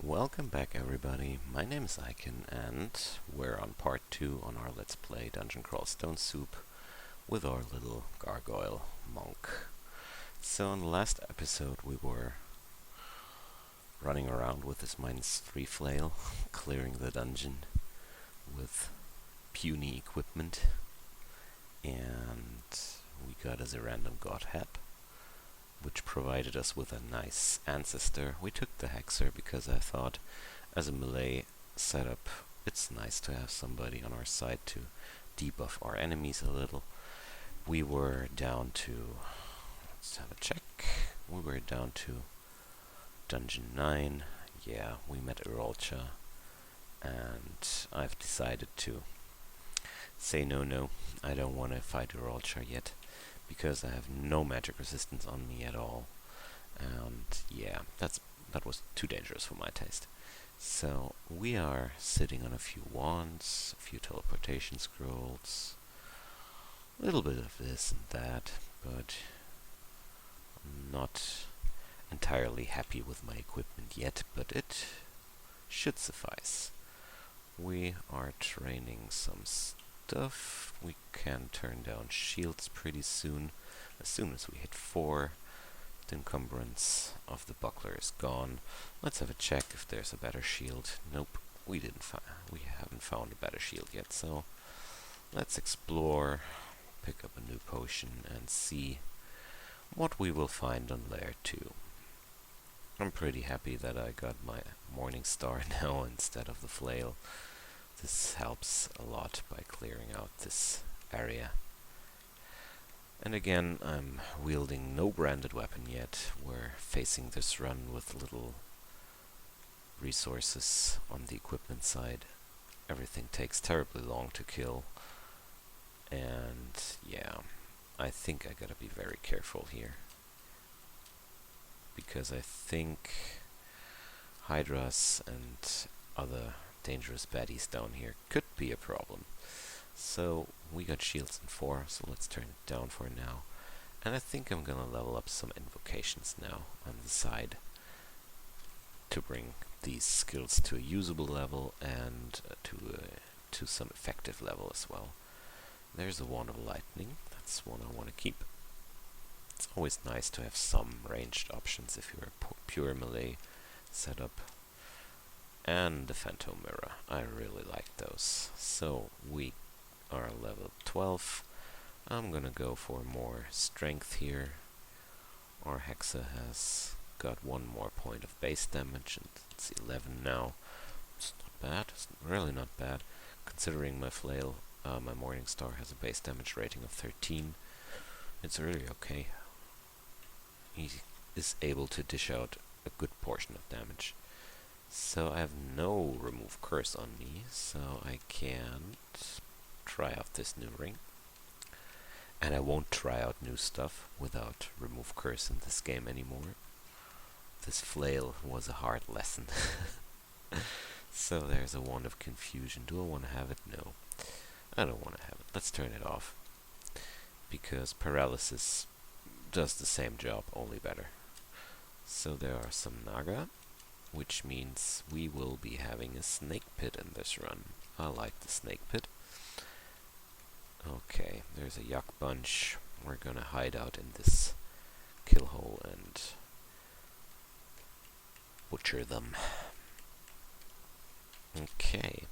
Welcome back everybody, my name is Icon and we're on part 2 on our Let's Play Dungeon Crawl Stone Soup with our little Gargoyle monk. So in the last episode we were running around with this -3 flail, clearing the dungeon with puny equipment, and we got as a random god hap, which provided us with a nice ancestor. We took the hexer because I thought, as a melee setup, it's nice to have somebody on our side to debuff our enemies a little. We were down to, let's have a check, we were down to Dungeon 9, yeah, we met Urolcha, and I've decided to say no, I don't want to fight Urolcha yet, because I have no magic resistance on me at all, and yeah, that was too dangerous for my taste. So we are sitting on a few wands, a few teleportation scrolls, a little bit of this and that, but I'm not entirely happy with my equipment yet, but it should suffice. We are training some stuff. We can turn down shields pretty soon. As soon as we hit 4, the encumbrance of the buckler is gone. Let's have a check if there's a better shield. Nope, we haven't found a better shield yet, so let's explore, pick up a new potion and see what we will find on lair 2. I'm pretty happy that I got my morning star now instead of the flail. This helps a lot by clearing out this area. And again, I'm wielding no branded weapon yet. We're facing this run with little resources on the equipment side. Everything takes terribly long to kill. And yeah, I think I gotta be very careful here, because I think hydras and other dangerous baddies down here could be a problem. So we got shields in 4, so let's turn it down for now. And I think I'm gonna level up some invocations now on the side to bring these skills to a usable level and to some effective level as well. There's a Wand of Lightning, that's one I want to keep. It's always nice to have some ranged options if you're a pure melee setup. And the Phantom Mirror, I really like those. So we are level 12. I'm gonna go for more strength here. Our Hexa has got 1 more point of base damage, and it's 11 now. It's not bad, it's really not bad, considering my flail, my Morning Star has a base damage rating of 13. It's really okay. He is able to dish out a good portion of damage. So I have no remove curse on me, so I can't try out this new ring. And I won't try out new stuff without remove curse in this game anymore. This flail was a hard lesson. So there's a Wand of Confusion. Do I want to have it? No. I don't want to have it. Let's turn it off, because paralysis does the same job, only better. So there are some Naga, which means we will be having a snake pit in this run. I like the snake pit. Okay, there's a yuck bunch. We're gonna hide out in this kill hole and butcher them. Okay.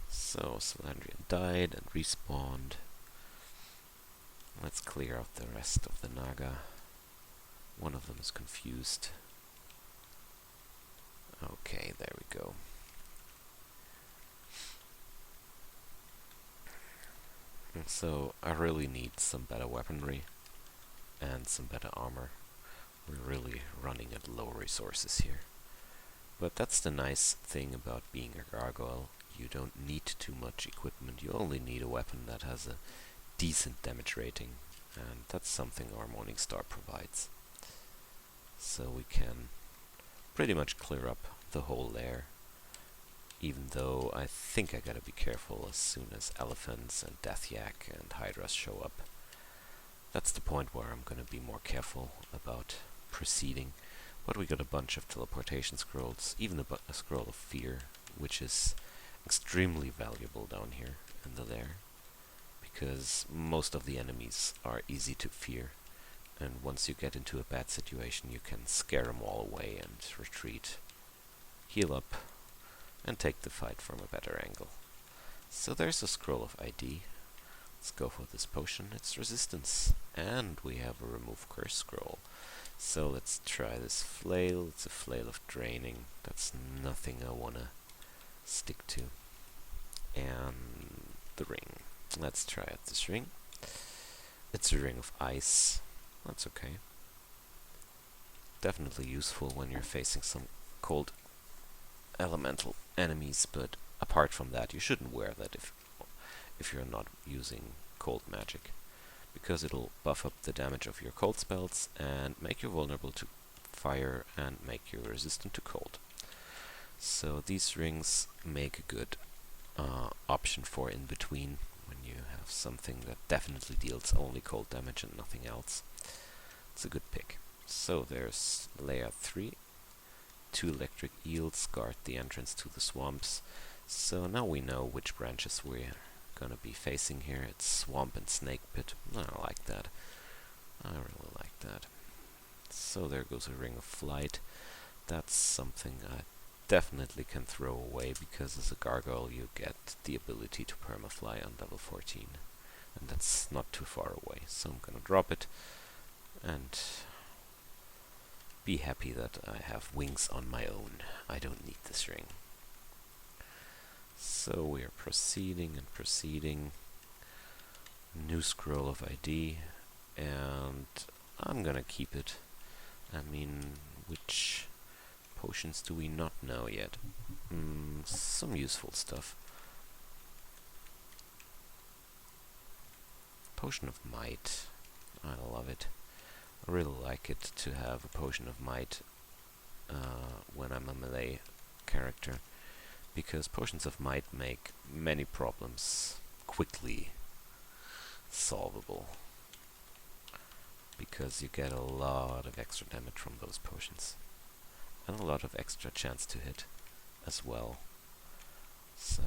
So Celandrion died and respawned. Let's clear out the rest of the Naga. One of them is confused. Okay, there we go. And so I really need some better weaponry and some better armor. We're really running at low resources here. But that's the nice thing about being a gargoyle. You don't need too much equipment. You only need a weapon that has a decent damage rating, and that's something our Morning Star provides. So we can pretty much clear up the whole lair, even though I think I gotta be careful as soon as elephants and death yak and hydras show up. That's the point where I'm gonna be more careful about proceeding. But we got a bunch of teleportation scrolls, even a scroll of fear, which is extremely valuable down here in the lair, because most of the enemies are easy to fear, and once you get into a bad situation you can scare them all away and retreat, heal up, and take the fight from a better angle. So there's a scroll of ID. Let's go for this potion. It's resistance. And we have a remove curse scroll. So let's try this flail. It's a flail of draining. That's nothing I wanna stick to. And the ring. Let's try out this ring. It's a ring of ice. That's okay. Definitely useful when you're facing some cold elemental enemies, but apart from that you shouldn't wear that if you're not using cold magic, because it'll buff up the damage of your cold spells and make you vulnerable to fire and make you resistant to cold. So these rings make a good option for in between, when you have something that definitely deals only cold damage and nothing else. It's a good pick. So there's layer 3. 2 electric eels guard the entrance to the swamps. So now we know which branches we're gonna be facing here. It's swamp and snake pit. I like that. I really like that. So there goes a ring of flight. That's something I definitely can throw away, because as a gargoyle you get the ability to permafly on level 14. And that's not too far away. So I'm gonna drop it and be happy that I have wings on my own. I don't need this ring. So we are proceeding and proceeding. New scroll of ID, and I'm gonna keep it. I mean, which potions do we not know yet? Some useful stuff. Potion of Might. I love it. I really like it to have a potion of might when I'm a melee character, because potions of might make many problems quickly solvable, because you get a lot of extra damage from those potions and a lot of extra chance to hit as well. So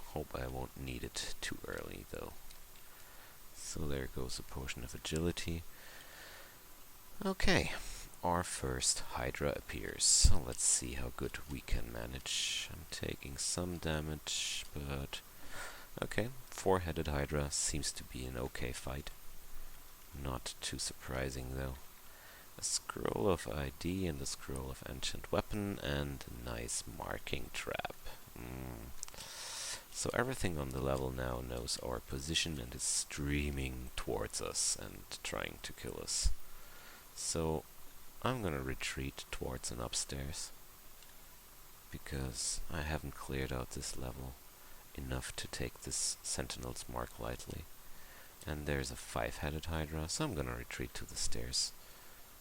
hope I won't need it too early though. So there goes a potion of agility. Okay, our first Hydra appears. So let's see how good we can manage. I'm taking some damage, but okay. 4-headed Hydra seems to be an okay fight. Not too surprising though. A scroll of ID and a scroll of ancient weapon and a nice marking trap. So everything on the level now knows our position and is streaming towards us and trying to kill us. So I'm gonna retreat towards an upstairs, because I haven't cleared out this level enough to take this Sentinel's mark lightly. And there's a 5-headed Hydra, so I'm gonna retreat to the stairs.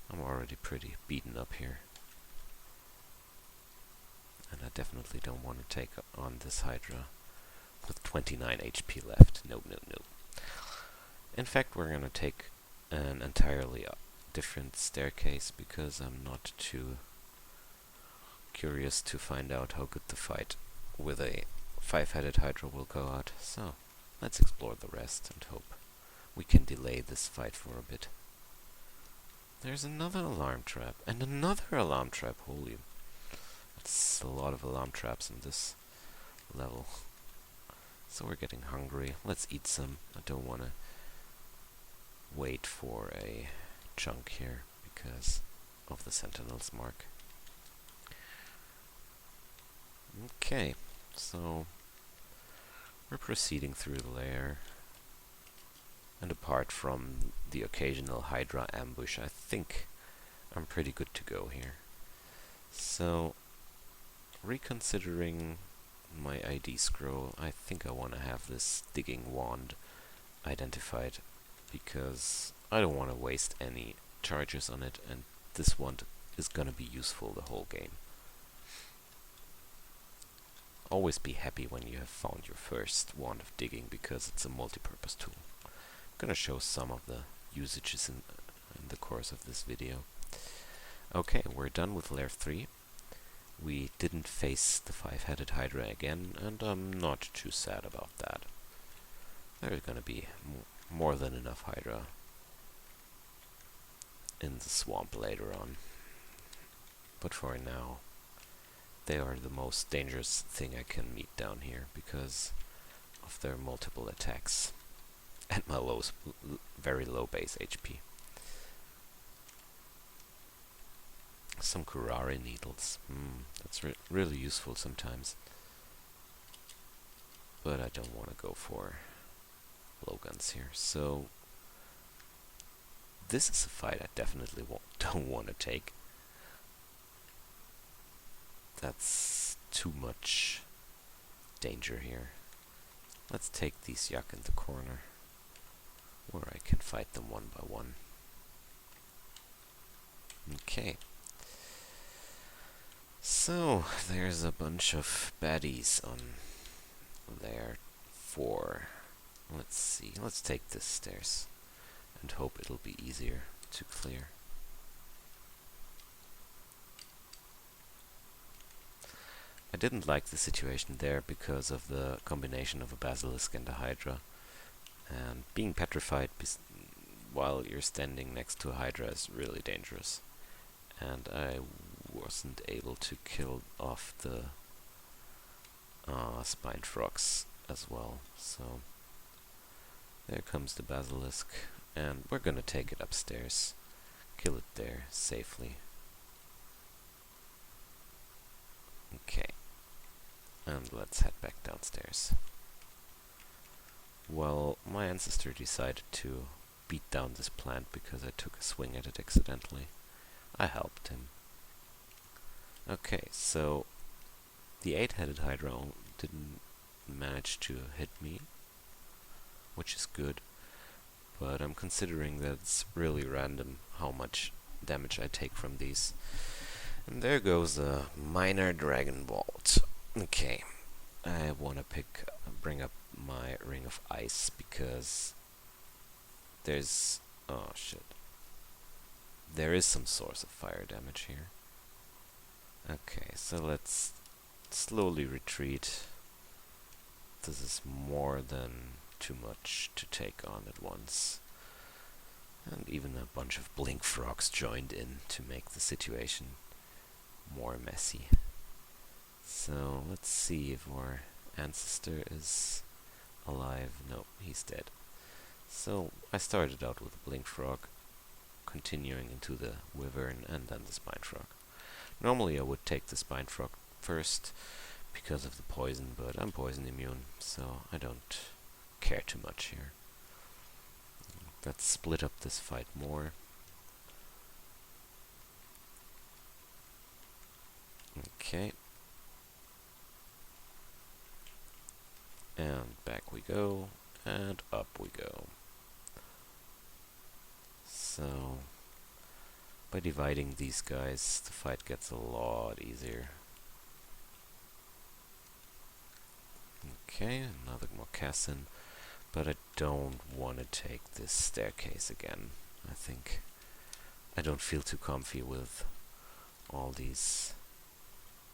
I'm already pretty beaten up here, and I definitely don't want to take on this Hydra with 29 HP left. No. In fact, we're gonna take an entirely different staircase, because I'm not too curious to find out how good the fight with a 5-headed Hydra will go out. So let's explore the rest and hope we can delay this fight for a bit. There's another alarm trap and another alarm trap. Holy, that's a lot of alarm traps in this level. So we're getting hungry. Let's eat some. I don't want to wait for a chunk here because of the Sentinel's mark. Okay, so we're proceeding through the lair. And apart from the occasional Hydra ambush, I think I'm pretty good to go here. So, reconsidering my ID scroll, I think I want to have this digging wand identified, because I don't want to waste any charges on it, and this wand is gonna be useful the whole game. Always be happy when you have found your first wand of digging, because it's a multi-purpose tool. I'm gonna show some of the usages in the course of this video. Okay, we're done with lair 3. We didn't face the 5-headed Hydra again, and I'm not too sad about that. There's gonna be more than enough Hydra in the swamp later on. But for now, they are the most dangerous thing I can meet down here because of their multiple attacks and my very low base HP. Some Kurari needles. That's really useful sometimes. But I don't want to go for blowguns here. So this is a fight I definitely don't want to take. That's too much danger here. Let's take these yak in the corner, where I can fight them one by one. Okay. So, there's a bunch of baddies on lair 4. Let's see, let's take this stairs and hope it'll be easier to clear. I didn't like the situation there because of the combination of a basilisk and a hydra. And being petrified while you're standing next to a hydra is really dangerous. And I wasn't able to kill off the spine frogs as well. So there comes the basilisk, and we're gonna take it upstairs, kill it there safely. Okay, and let's head back downstairs. Well, my ancestor decided to beat down this plant because I took a swing at it accidentally. I helped him. Okay, so the 8-headed Hydra didn't manage to hit me, which is good, but I'm considering that it's really random how much damage I take from these. And there goes a minor dragon bolt. Okay, I want to bring up my ring of ice because there's there is some source of fire damage here. Okay, so let's slowly retreat. This is more than too much to take on at once. And even a bunch of blink frogs joined in to make the situation more messy. So let's see if our ancestor is alive. No, he's dead. So I started out with a blink frog, continuing into the wyvern and then the spine frog. Normally I would take the spine frog first because of the poison, but I'm poison immune, so I don't care too much here. Let's split up this fight more. Okay. And back we go, and up we go. So, by dividing these guys, the fight gets a lot easier. Okay, another moccasin, but I don't want to take this staircase again. I think I don't feel too comfy with all these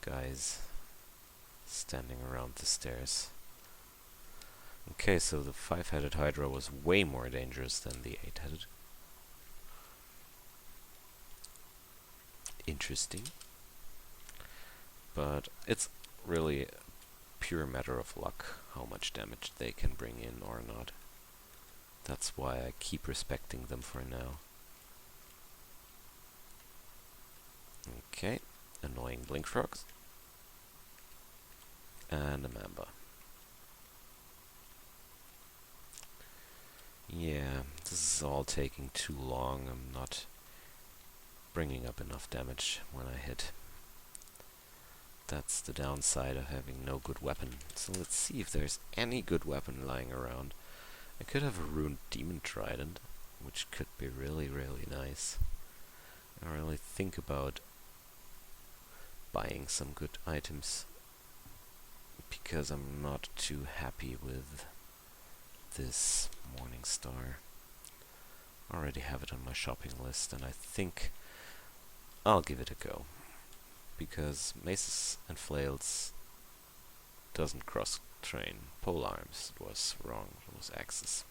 guys standing around the stairs. Okay, so the 5-headed Hydra was way more dangerous than the 8-headed. Interesting. But it's really a pure matter of luck how much damage they can bring in or not. That's why I keep respecting them for now. Okay, annoying blink frogs. And a mamba. Yeah, this is all taking too long. I'm not bringing up enough damage when I hit. That's the downside of having no good weapon. So let's see if there's any good weapon lying around. I could have a ruined demon trident, which could be really, really nice. I really think about buying some good items because I'm not too happy with this Morning Star. I already have it on my shopping list, and I think I'll give it a go, because maces and flails doesn't cross-train pole arms. It was wrong. It was axes.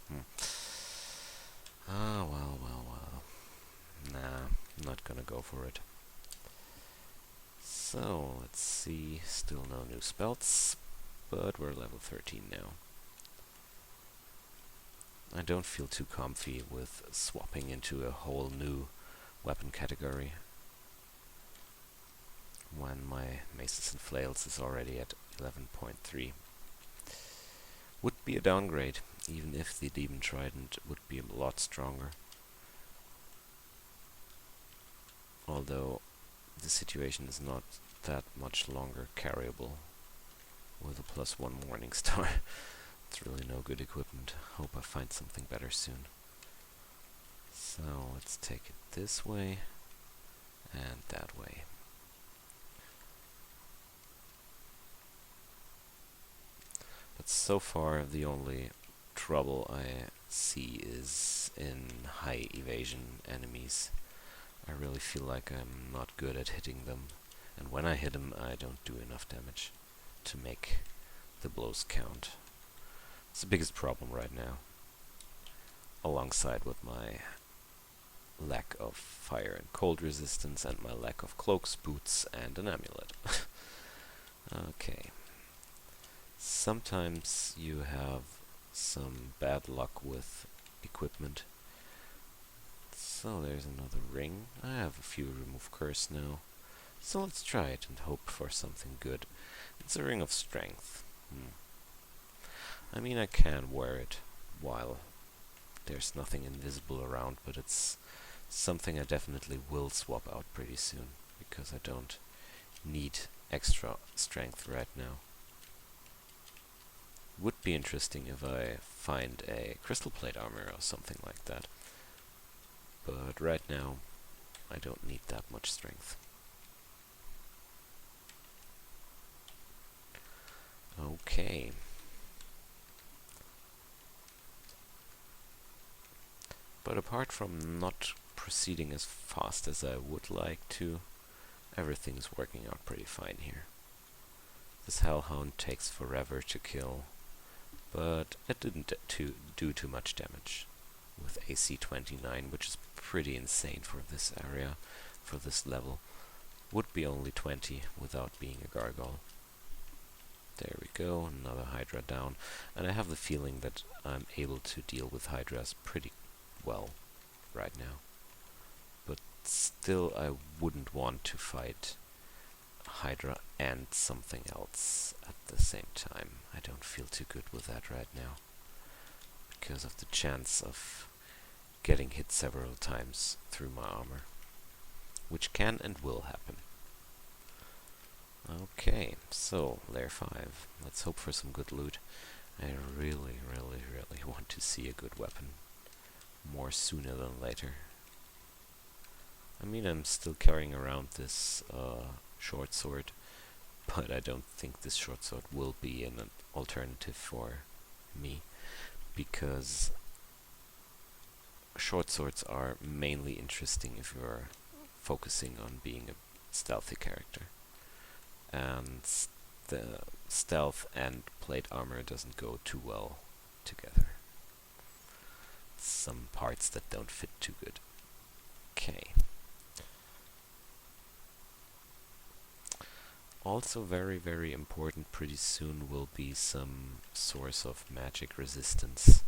Ah, well, well, well. Nah, I'm not gonna go for it. So, let's see. Still no new spells, but we're level 13 now. I don't feel too comfy with swapping into a whole new weapon category when my maces and flails is already at 11.3. Would be a downgrade, even if the Demon Trident would be a lot stronger. Although the situation is not that much longer carryable with a +1 Morning Star. It's really no good equipment. Hope I find something better soon. So let's take it this way and that way. But so far the only trouble I see is in high evasion enemies. I really feel like I'm not good at hitting them, and when I hit them I don't do enough damage to make the blows count. It's the biggest problem right now, alongside with my lack of fire and cold resistance and my lack of cloaks, boots and an amulet. Okay. Sometimes you have some bad luck with equipment. So there's another ring. I have a few remove curse now. So let's try it and hope for something good. It's a ring of strength. I mean, I can wear it while there's nothing invisible around, but it's something I definitely will swap out pretty soon, because I don't need extra strength right now. Would be interesting if I find a crystal plate armor or something like that. But right now, I don't need that much strength. Okay. But apart from not proceeding as fast as I would like to, everything's working out pretty fine here. This Hellhound takes forever to kill, but it didn't do too much damage. With AC 29, which is pretty insane for this area, for this level. Would be only 20 without being a Gargoyle. There we go, another Hydra down. And I have the feeling that I'm able to deal with Hydras pretty well right now. But still, I wouldn't want to fight Hydra and something else at the same time. I don't feel too good with that right now, because of the chance of getting hit several times through my armor, which can and will happen. Okay, so lair 5. Let's hope for some good loot. I really, really, really want to see a good weapon more sooner than later. I mean, I'm still carrying around this short sword, but I don't think this short sword will be an alternative for me, because short swords are mainly interesting if you're focusing on being a stealthy character. And the stealth and plate armor doesn't go too well together. Some parts that don't fit too good. Okay. Also very, very important pretty soon will be some source of magic resistance,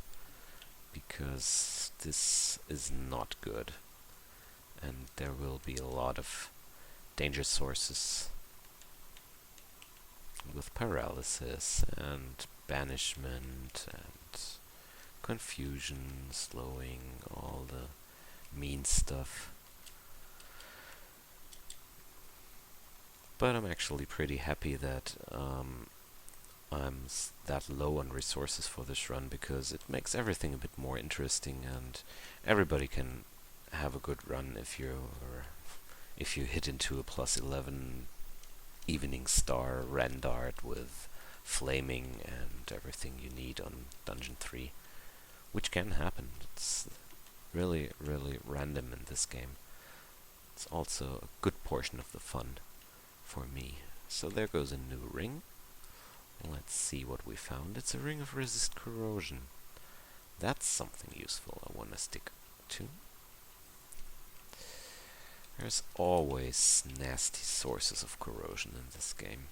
because this is not good, and there will be a lot of danger sources with paralysis and banishment and confusion, slowing, all the mean stuff. But I'm actually pretty happy that I'm that low on resources for this run, because it makes everything a bit more interesting, and everybody can have a good run if you hit into a +11 Evening Star Rendart with flaming and everything you need on Dungeon 3, which can happen. It's really, really random in this game. It's also a good portion of the fun for me. So there goes a new ring. Let's see what we found. It's a ring of resist corrosion. That's something useful I want to stick to. There's always nasty sources of corrosion in this game.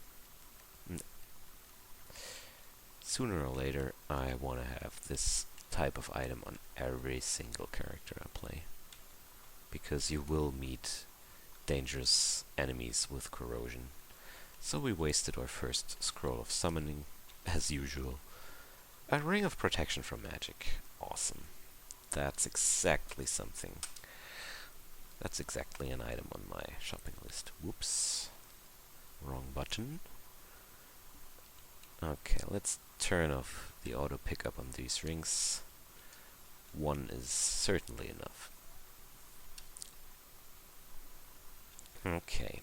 Sooner or later, I want to have this type of item on every single character I play. Because you will meet dangerous enemies with corrosion. So we wasted our first scroll of summoning, as usual. A ring of protection from magic. Awesome. That's exactly something. That's exactly an item on my shopping list. Whoops. Wrong button. Okay, let's turn off the auto pickup on these rings. One is certainly enough. Okay.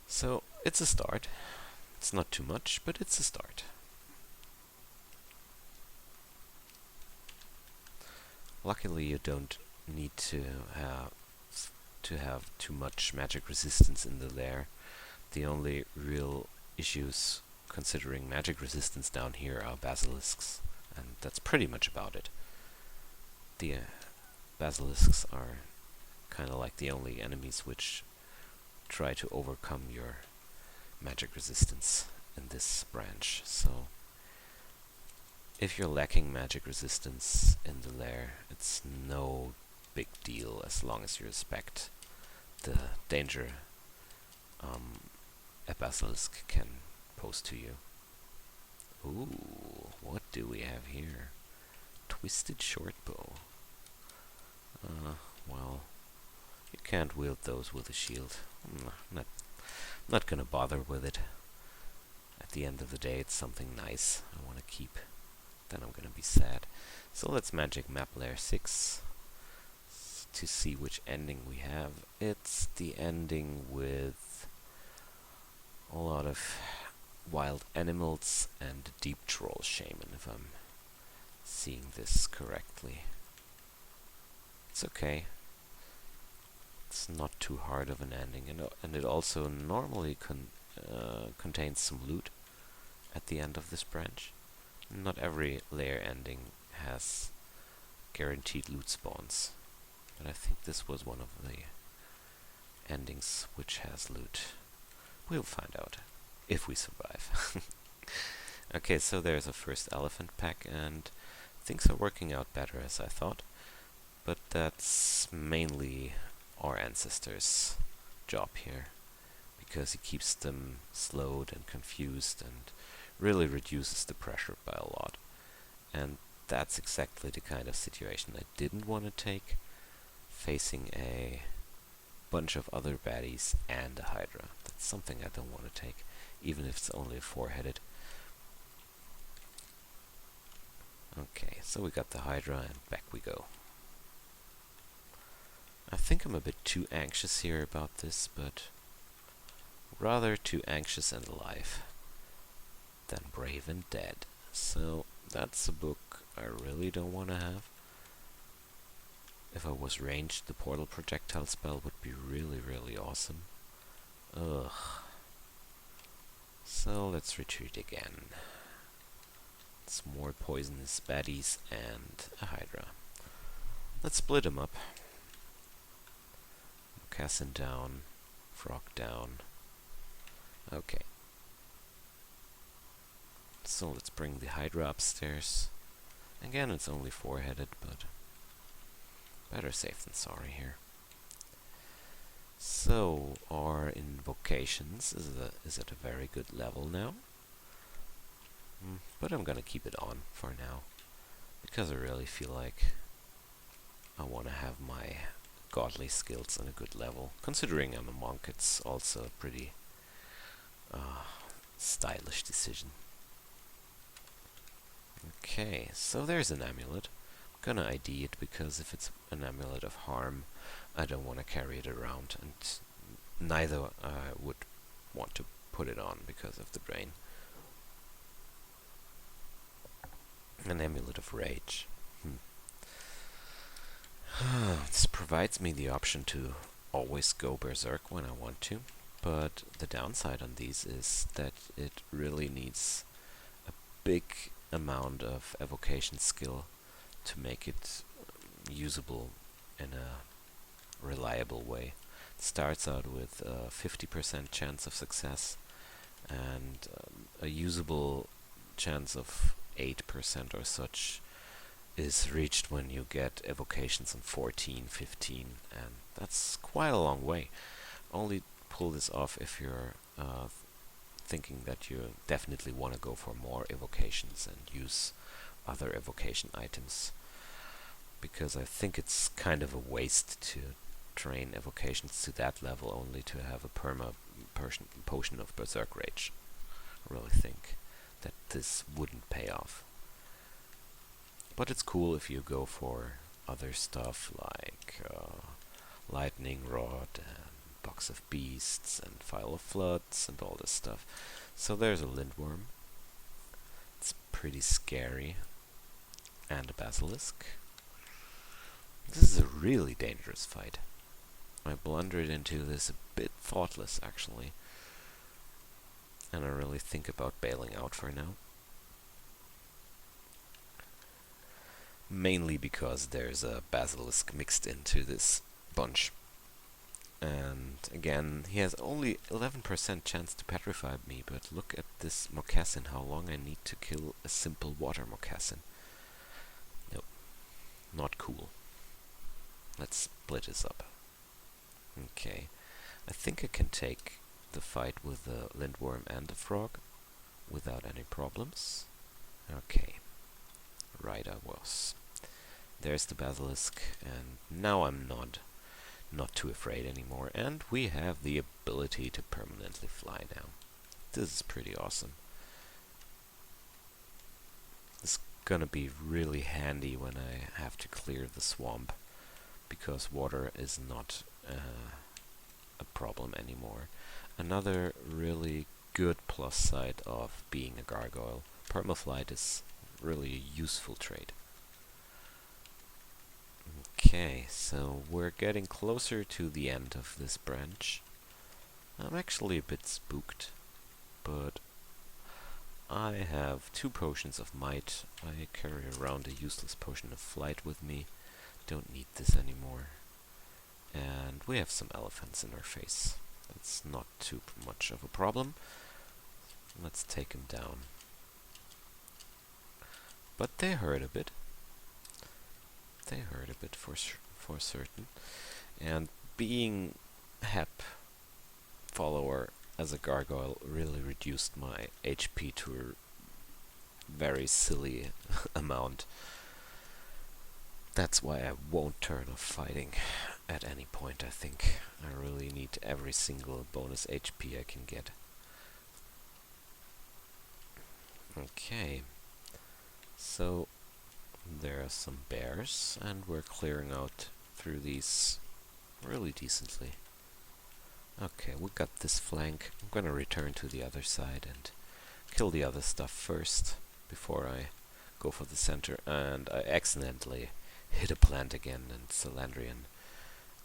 So, it's a start. It's not too much, but it's a start. Luckily, you don't need to have too much magic resistance in the lair. The only real issues considering magic resistance down here are basilisks, and that's pretty much about it. The basilisks are kind of like the only enemies which try to overcome your magic resistance in this branch. So if you're lacking magic resistance in the lair, it's no big deal as long as you respect the danger a basilisk can pose to you. Ooh, what do we have here? Twisted shortbow. Well, you can't wield those with a shield. Not gonna bother with it. At the end of the day, it's something nice I want to keep. Then I'm gonna be sad. So let's magic map layer 6 to see which ending we have. It's the ending with a lot of wild animals and deep troll shaman, if I'm seeing this correctly. It's okay. It's not too hard of an ending, and it also normally contains some loot at the end of this branch. Not every layer ending has guaranteed loot spawns, but I think this was one of the endings which has loot. We'll find out if we survive. Okay, so there's a first elephant pack, and things are working out better as I thought, but that's mainly our ancestors' job here, because he keeps them slowed and confused and really reduces the pressure by a lot. And that's exactly the kind of situation I didn't want to take, facing a bunch of other baddies and a Hydra. That's something I don't want to take, even if it's only a 4-headed. Okay, so we got the Hydra and back we go. I think I'm a bit too anxious here about this, but rather too anxious and alive than brave and dead. So that's a book I really don't want to have. If I was ranged, the portal projectile spell would be really, really awesome. Ugh. So let's retreat again. It's more poisonous baddies and a Hydra. Let's split them up. Moccasin down, Frog down. Okay. So let's bring the Hydra upstairs. Again, it's only 4-headed, but better safe than sorry here. So, our invocations is at a very good level now. But I'm gonna keep it on for now, because I really feel like I want to have my godly skills on a good level. Considering I'm a monk, it's also a pretty stylish decision. Okay, so there's an amulet. I'm gonna ID it, because if it's an amulet of harm, I don't want to carry it around, and neither I would want to put it on because of the drain. An amulet of rage. This provides me the option to always go berserk when I want to, but the downside on these is that it really needs a big amount of evocation skill to make it usable in a reliable way. It starts out with a 50% chance of success and a usable chance of 8% or such is reached when you get evocations on 14, 15, and that's quite a long way. Only pull this off if you're thinking that you definitely want to go for more evocations and use other evocation items, because I think it's kind of a waste to train evocations to that level only to have a potion of Berserk Rage. I really think that this wouldn't pay off. But it's cool if you go for other stuff like Lightning Rod and Box of Beasts and File of Floods and all this stuff. So there's a Lindworm. It's pretty scary. And a Basilisk. This is a really dangerous fight. I blundered into this a bit thoughtless, actually. And I really think about bailing out for now. Mainly because there's a Basilisk mixed into this bunch. And again, he has only 11% chance to petrify me, but look at this Moccasin, how long I need to kill a simple water Moccasin. Nope, not cool. Let's split this up. Okay, I think I can take the fight with the Lindworm and the Frog without any problems. Okay, right I was. There's the Basilisk, and now I'm not too afraid anymore, and we have the ability to permanently fly now. This is pretty awesome. It's gonna be really handy when I have to clear the swamp, because water is not a problem anymore. Another really good plus side of being a gargoyle, permaflight is really a useful trait. Okay, so we're getting closer to the end of this branch. I'm actually a bit spooked, but I have 2 potions of might. I carry around a useless potion of flight with me. Don't need this anymore. And we have some elephants in our face. That's not too much of a problem. Let's take them down. But they hurt a bit. They hurt a bit for certain. And being Hep follower as a gargoyle really reduced my HP to a very silly amount. That's why I won't turn off fighting at any point, I think. I really need every single bonus HP I can get. Okay. So there are some bears, and we're clearing out through these really decently. Okay, we got this flank. I'm gonna return to the other side and kill the other stuff first before I go for the center, and I accidentally hit a plant again, and Celandrion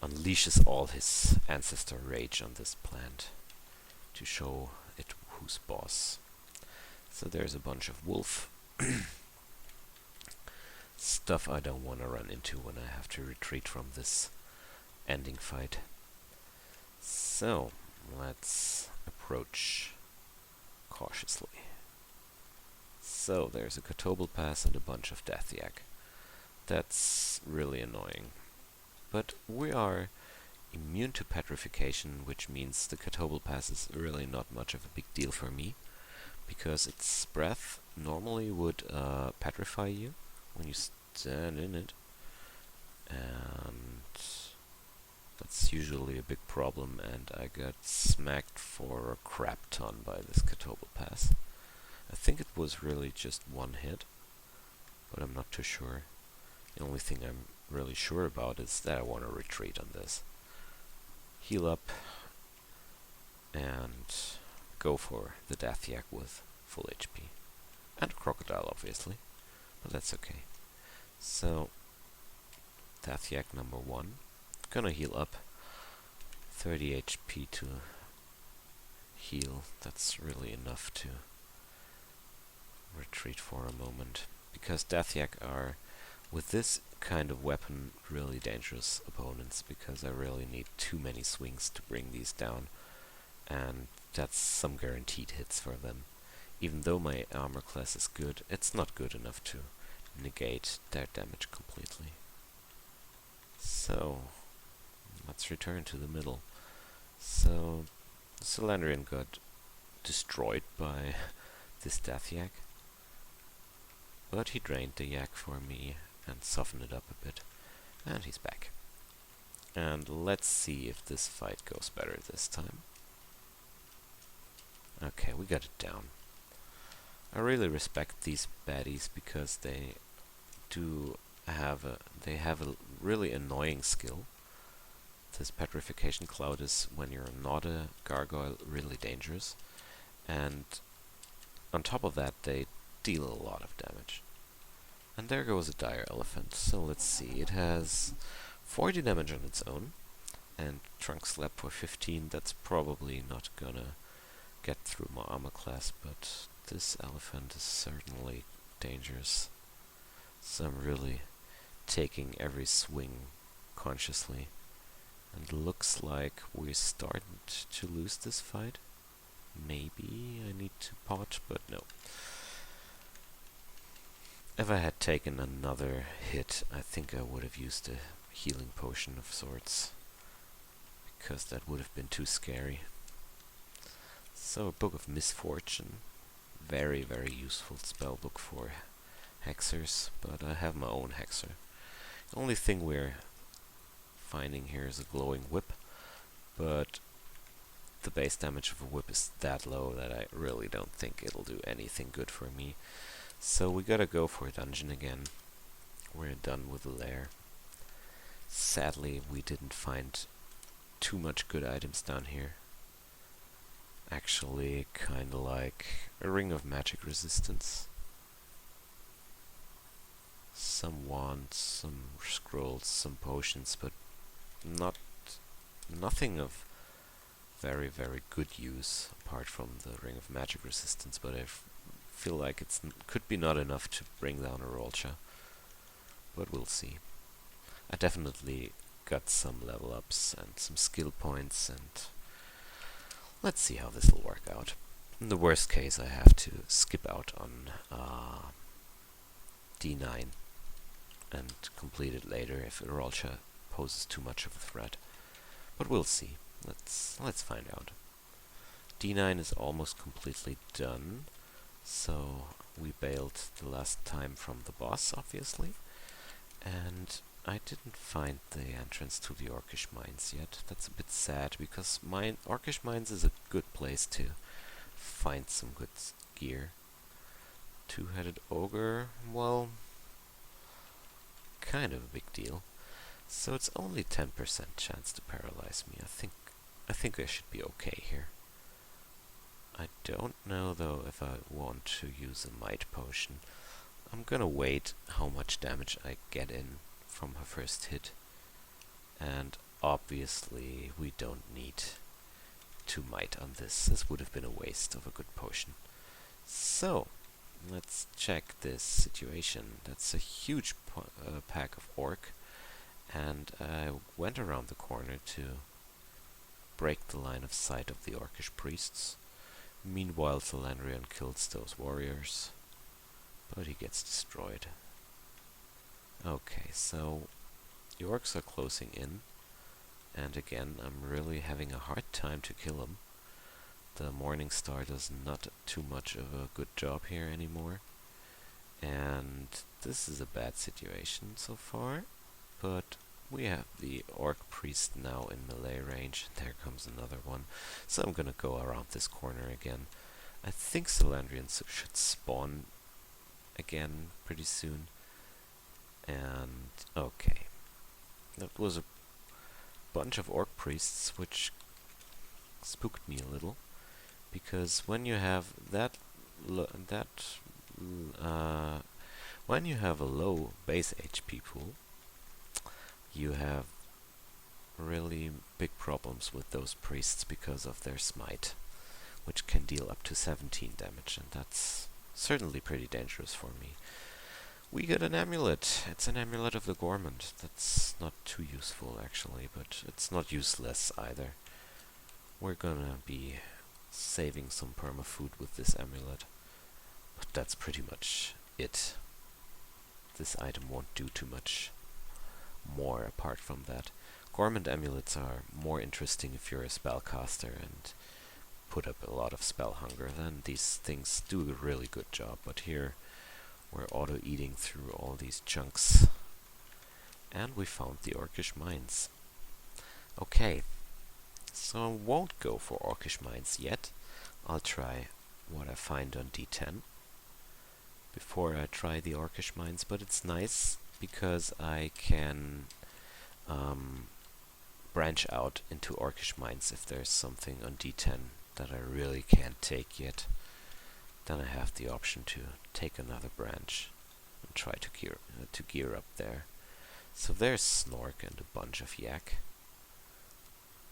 unleashes all his ancestor rage on this plant to show it who's boss. So there's a bunch of wolf stuff I don't want to run into when I have to retreat from this ending fight. So let's approach cautiously. So there's a Catobal Pass and a bunch of Death Yak. That's really annoying. But we are immune to petrification, which means the Catobal Pass is really not much of a big deal for me, because its breath normally would petrify you when you stand in it, and that's usually a big problem, and I got smacked for a crap ton by this Catobal Pass. I think it was really just one hit, but I'm not too sure. The only thing I'm really sure about is that I want to retreat on this. Heal up and go for the Death Yak with full HP. And a crocodile, obviously, but that's okay. So Death number 1. Gonna heal up 30 HP to heal. That's really enough to retreat for a moment. Because Death are, with this kind of weapon, really dangerous opponents, because I really need too many swings to bring these down, and that's some guaranteed hits for them. Even though my armor class is good, it's not good enough to negate their damage completely. So, let's return to the middle. So, Celandrion got destroyed by this Death Yak, but he drained the Yak for me and softened it up a bit, and he's back. And let's see if this fight goes better this time. Okay, we got it down. I really respect these baddies because they have a really annoying skill. This petrification cloud is, when you're not a gargoyle, really dangerous, and on top of that they deal a lot of damage. And there goes a dire elephant. So let's see, it has 40 damage on its own, and trunk slap for 15. That's probably not gonna get through my armor class, but this elephant is certainly dangerous. So I'm really taking every swing consciously. And looks like we're starting to lose this fight. Maybe I need to pot, but no. If I had taken another hit, I think I would have used a healing potion of sorts, because that would have been too scary. So, a Book of Misfortune. Very, very useful spell book for hexers, but I have my own hexer. The only thing we're finding here is a glowing whip, but the base damage of a whip is that low that I really don't think it'll do anything good for me. So we gotta go for a dungeon again. We're done with the lair. Sadly, we didn't find too much good items down here. Actually, kinda like a ring of magic resistance. Some wands, some scrolls, some potions, but nothing of very, very good use apart from the ring of magic resistance, but I feel like it could be not enough to bring down a Rolcha, but we'll see. I definitely got some level ups and some skill points, and let's see how this will work out. In the worst case, I have to skip out on D9 and complete it later if Rolcha poses too much of a threat. But we'll see. Let's find out. D9 is almost completely done, so we bailed the last time from the boss, obviously, and I didn't find the entrance to the Orcish Mines yet. That's a bit sad, because Orcish Mines is a good place to find some good gear. Two-headed ogre, well, kind of a big deal. So it's only 10% chance to paralyze me. I think I should be okay here. I don't know though if I want to use a might potion. I'm gonna wait how much damage I get in from her first hit. And obviously we don't need to might on this. This would have been a waste of a good potion. So, let's check this situation. That's a huge pack of orc. And I went around the corner to break the line of sight of the Orcish priests. Meanwhile, Celandrion kills those warriors, but he gets destroyed. Okay, so the orcs are closing in, and again, I'm really having a hard time to kill them. The Morning Star does not too much of a good job here anymore, and this is a bad situation so far. But we have the orc priest now in melee range. There comes another one. So I'm gonna go around this corner again. I think Celandrion should spawn again pretty soon. And okay. That was a bunch of orc priests, which spooked me a little. Because when you have when you have a low base HP pool, you have really big problems with those priests because of their smite, which can deal up to 17 damage, and that's certainly pretty dangerous for me. We get an amulet. It's an amulet of the Gormand. That's not too useful, actually, but it's not useless either. We're gonna be saving some perma-food with this amulet, but that's pretty much it. This item won't do too much more apart from that. Gormand amulets are more interesting if you're a spellcaster and put up a lot of spell hunger. Then these things do a really good job, but here we're auto-eating through all these chunks. And we found the Orcish Mines. Okay, so I won't go for Orcish Mines yet. I'll try what I find on D10 before I try the Orcish Mines, but it's nice because I can branch out into Orcish Mines if there's something on D10 that I really can't take yet. Then I have the option to take another branch and try to gear up there. So there's Snork and a bunch of yak.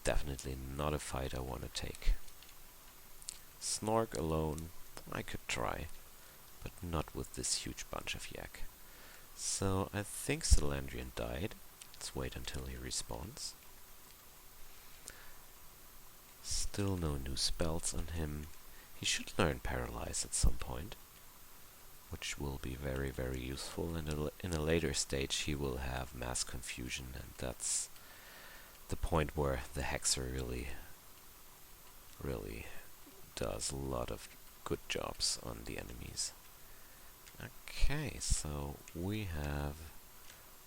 Definitely not a fight I want to take. Snork alone I could try, but not with this huge bunch of yak. So I think Celandrion died. Let's wait until he respawns. Still no new spells on him. He should learn Paralyze at some point, which will be very, very useful. In a later stage he will have Mass Confusion, and that's the point where the Hexer really does a lot of good jobs on the enemies. Okay, so we have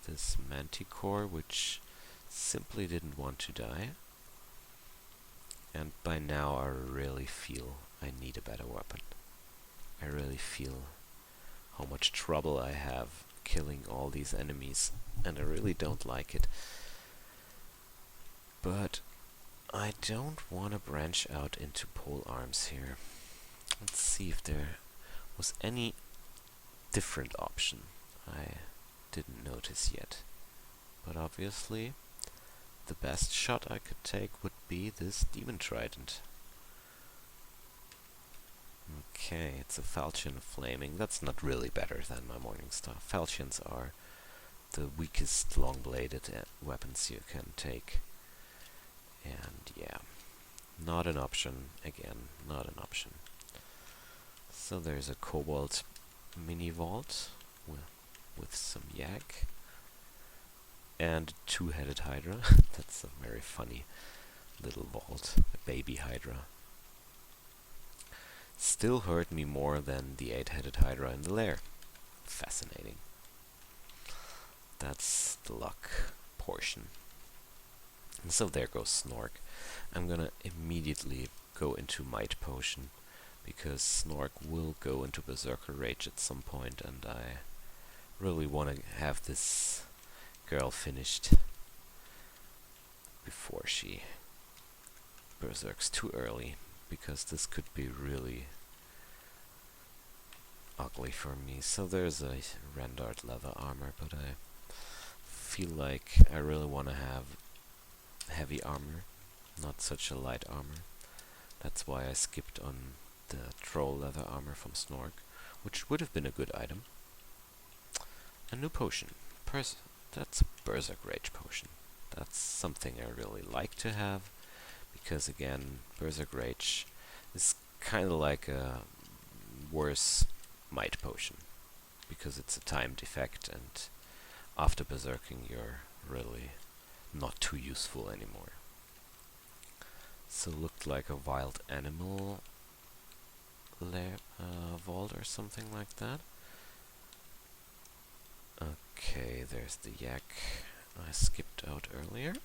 this Manticore, which simply didn't want to die. And by now I really feel I need a better weapon. I really feel how much trouble I have killing all these enemies, and I really don't like it. But I don't want to branch out into pole arms here. Let's see if there was any different option I didn't notice yet. But obviously the best shot I could take would be this Demon Trident. Okay, it's a Falchion Flaming. That's not really better than my Morningstar. Falchions are the weakest long-bladed weapons you can take. And yeah, not an option. Again, not an option. So there's a Cobalt Mini Vault with some yak. And a two-headed Hydra. That's a very funny little vault. A baby Hydra. Still hurt me more than the 8-headed Hydra in the lair. Fascinating. That's the luck portion. And so there goes Snork. I'm gonna immediately go into Might Potion, because Snork will go into Berserker Rage at some point, and I really want to have this girl finished before she berserks too early, because this could be really ugly for me. So there's a Rendart leather armor, but I feel like I really want to have heavy armor, not such a light armor. That's why I skipped on the troll leather armor from Snork, which would have been a good item. A new potion. That's a Berserk Rage potion. That's something I really like to have, because again, Berserk Rage is kind of like a worse Might potion, because it's a timed effect, and after berserking you're really not too useful anymore. So looked like a wild animal lair, vault or something like that. Okay, there's the yak I skipped out earlier.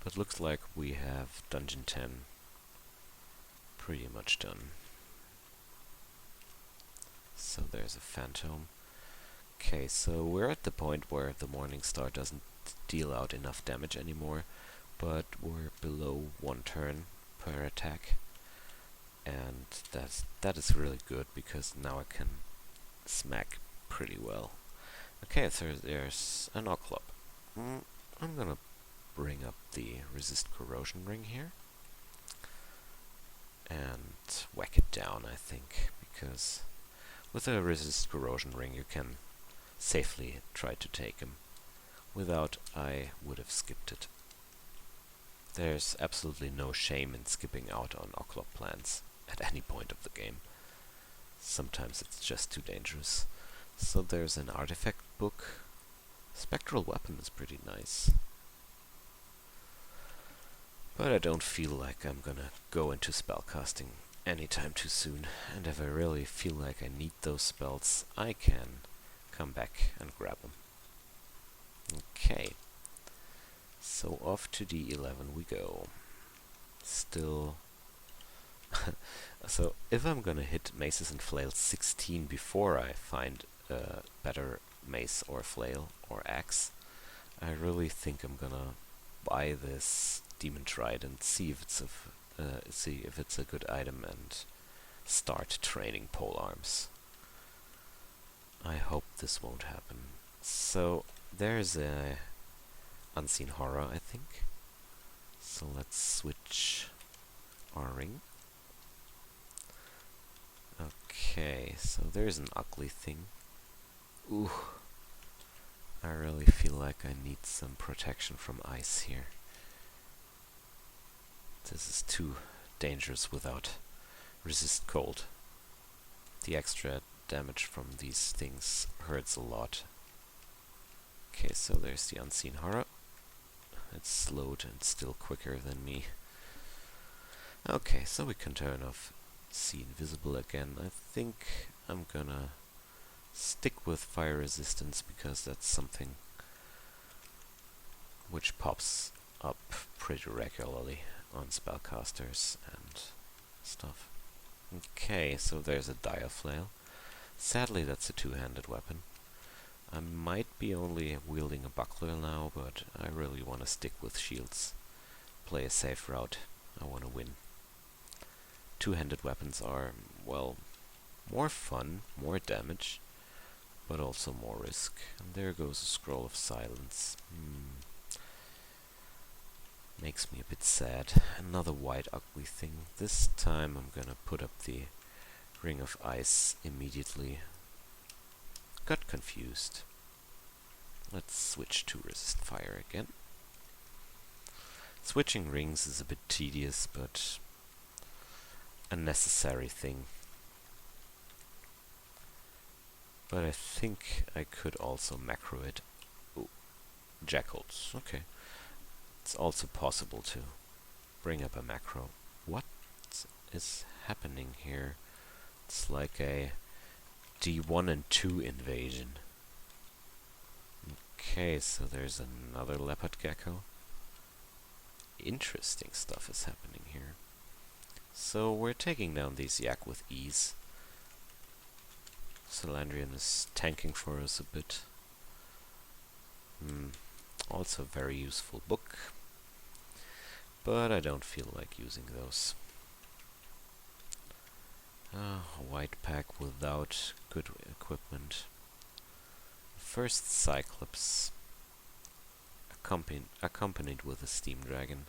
But looks like we have Dungeon 10 pretty much done. So there's a Phantom. Okay, so we're at the point where the Morningstar doesn't deal out enough damage anymore, but we're below 1 turn per attack. And that is really good, because now I can smack pretty well. Okay, so there's an Oklop. I'm gonna bring up the resist corrosion ring here and whack it down, I think, because with a resist corrosion ring you can safely try to take him. Without, I would have skipped it. There's absolutely no shame in skipping out on Oklop plans at any point of the game. Sometimes it's just too dangerous. So there's an artifact book. Spectral weapon is pretty nice. But I don't feel like I'm gonna go into spellcasting anytime too soon. And if I really feel like I need those spells, I can come back and grab them. Okay. So off to D11 we go. Still... So if I'm gonna hit maces and flails 16 before I find a better mace or flail or axe, I really think I'm gonna buy this demon trident, see if it's a good item, and start training polearms. I hope this won't happen. So there's a unseen horror, I think. So let's switch our ring. Okay, so there's an ugly thing. Ooh. I really feel like I need some protection from ice here. This is too dangerous without resist cold. The extra damage from these things hurts a lot. Okay, so there's the unseen horror. It's slowed and still quicker than me. Okay, so we can turn off See Invisible again. I think I'm gonna stick with fire resistance because that's something which pops up pretty regularly on spellcasters and stuff. Okay, so there's a dire flail. Sadly that's a two-handed weapon. I might be only wielding a buckler now, but I really want to stick with shields. Play a safe route. I want to win. Two-handed weapons are, well, more fun, more damage, but also more risk. And there goes a scroll of silence. Makes me a bit sad. Another white ugly thing. This time I'm gonna put up the ring of ice immediately. Got confused. Let's switch to resist fire again. Switching rings is a bit tedious, but a necessary thing. But I think I could also macro it. Ooh, jackals, okay. It's also possible to bring up a macro. What is happening here? It's like a D1 and 2 invasion. Okay, so there's another leopard gecko. Interesting stuff is happening here. So we're taking down these yak with ease. Celandrion is tanking for us a bit. Also a very useful book. But I don't feel like using those. A white pack without good equipment. First Cyclops, accompanied with a steam dragon.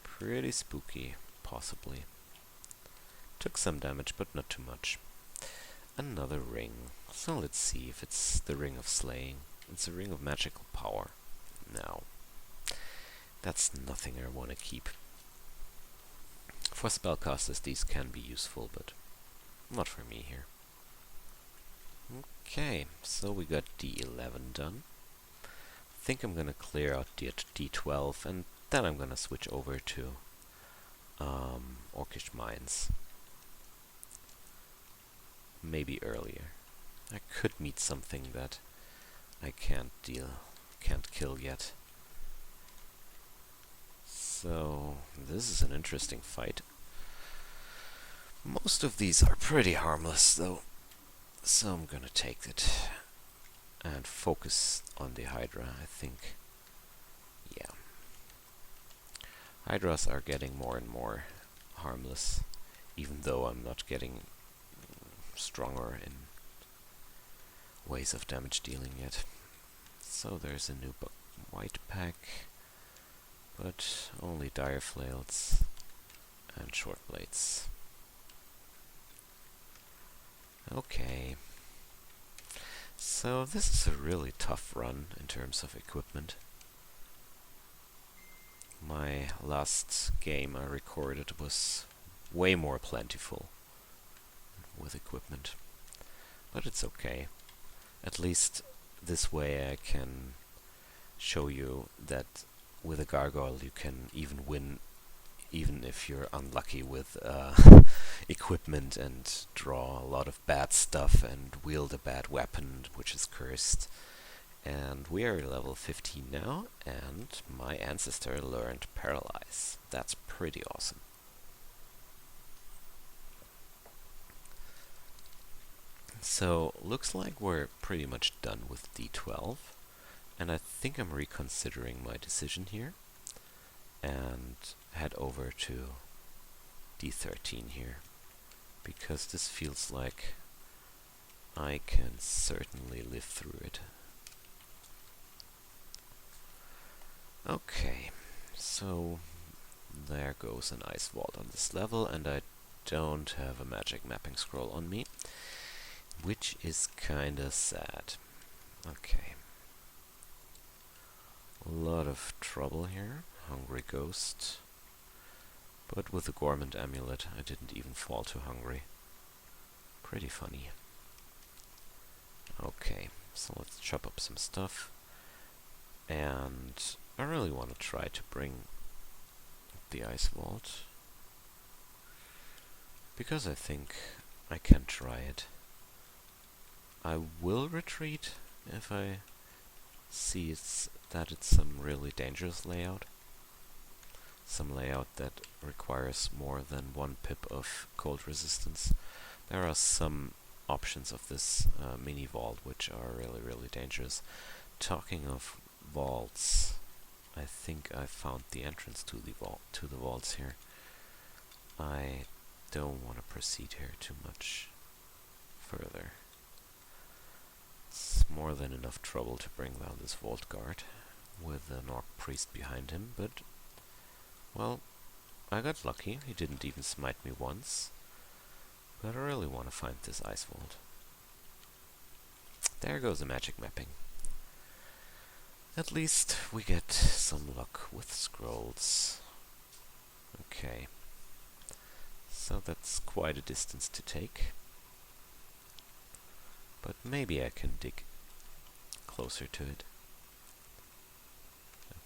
Pretty spooky, possibly. Took some damage, but not too much. Another ring. So let's see if it's the Ring of Slaying. It's a ring of magical power. No. That's nothing I want to keep. For spellcasters these can be useful, but not for me here. Okay, so we got D11 done. I think I'm gonna clear out D12 and then I'm gonna switch over to Orcish Mines. Maybe earlier. I could meet something that I can't kill yet. So this is an interesting fight. Most of these are pretty harmless though, so I'm gonna take it and focus on the Hydra, I think. Yeah. Hydras are getting more and more harmless, even though I'm not getting stronger in ways of damage dealing yet. So there's a new white pack, but only dire flails and short blades. Okay. So this is a really tough run in terms of equipment. My last game I recorded was way more plentiful with equipment. But it's okay. At least this way I can show you that with a Gargoyle you can even win even if you're unlucky with equipment and draw a lot of bad stuff and wield a bad weapon which is cursed. And we are level 15 now, and my ancestor learned Paralyze. That's pretty awesome. So, looks like we're pretty much done with D12, and I think I'm reconsidering my decision here, and head over to D13 here, because this feels like I can certainly live through it. Okay, so there goes an ice vault on this level, and I don't have a magic mapping scroll on me, which is kinda sad. Okay. A lot of trouble here. Hungry Ghost. But with the Gormand Amulet, I didn't even fall too hungry. Pretty funny. Okay, so let's chop up some stuff. And I really want to try to bring the ice vault, because I think I can try it. I will retreat if I see that it's some really dangerous layout. Some layout that requires more than 1 pip of cold resistance. There are some options of this mini vault which are really dangerous. Talking of vaults, I think I found the entrance to the vaults here. I don't want to proceed here too much further. It's more than enough trouble to bring down this vault guard with an orc priest behind him, but well, I got lucky. He didn't even smite me once. But I really want to find this ice vault. There goes the magic mapping. At least we get some luck with scrolls. Okay. So that's quite a distance to take. But maybe I can dig closer to it.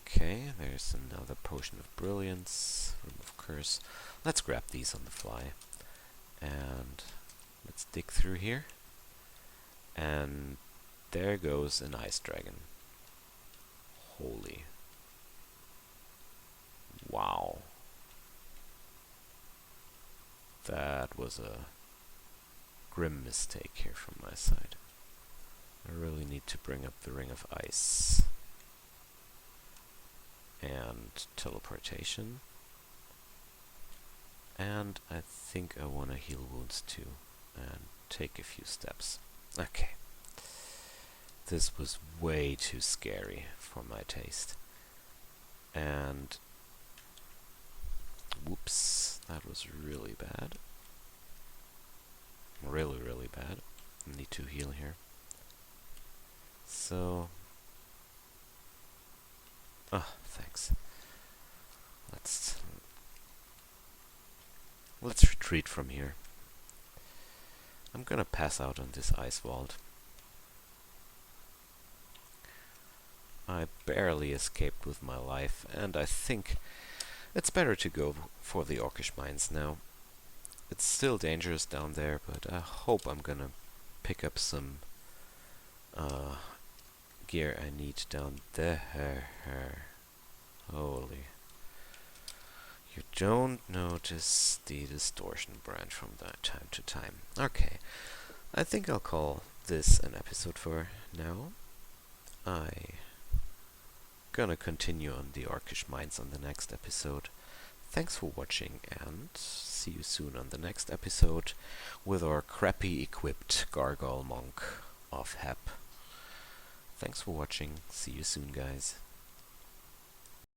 Okay, there's another Potion of Brilliance, Room of Curse. Let's grab these on the fly. And let's dig through here. And there goes an ice dragon. Holy. Wow. That was a grim mistake here from my side. I really need to bring up the Ring of Ice. And teleportation. And I think I want to heal wounds too. And take a few steps. Okay. This was way too scary for my taste. And whoops, that was really bad. Really bad. I need to heal here. So thanks. Let's retreat from here. I'm gonna pass out on this ice vault. I barely escaped with my life, and I think it's better to go for the Orcish Mines now. It's still dangerous down there, but I hope I'm gonna pick up some gear I need down there. Holy. You don't notice the distortion branch from time to time. Okay, I think I'll call this an episode for now. I'm gonna continue on the Orcish Mines on the next episode. Thanks for watching, and see you soon on the next episode with our crappy equipped Gargoyle monk. of Hep. Thanks for watching. See you soon, guys.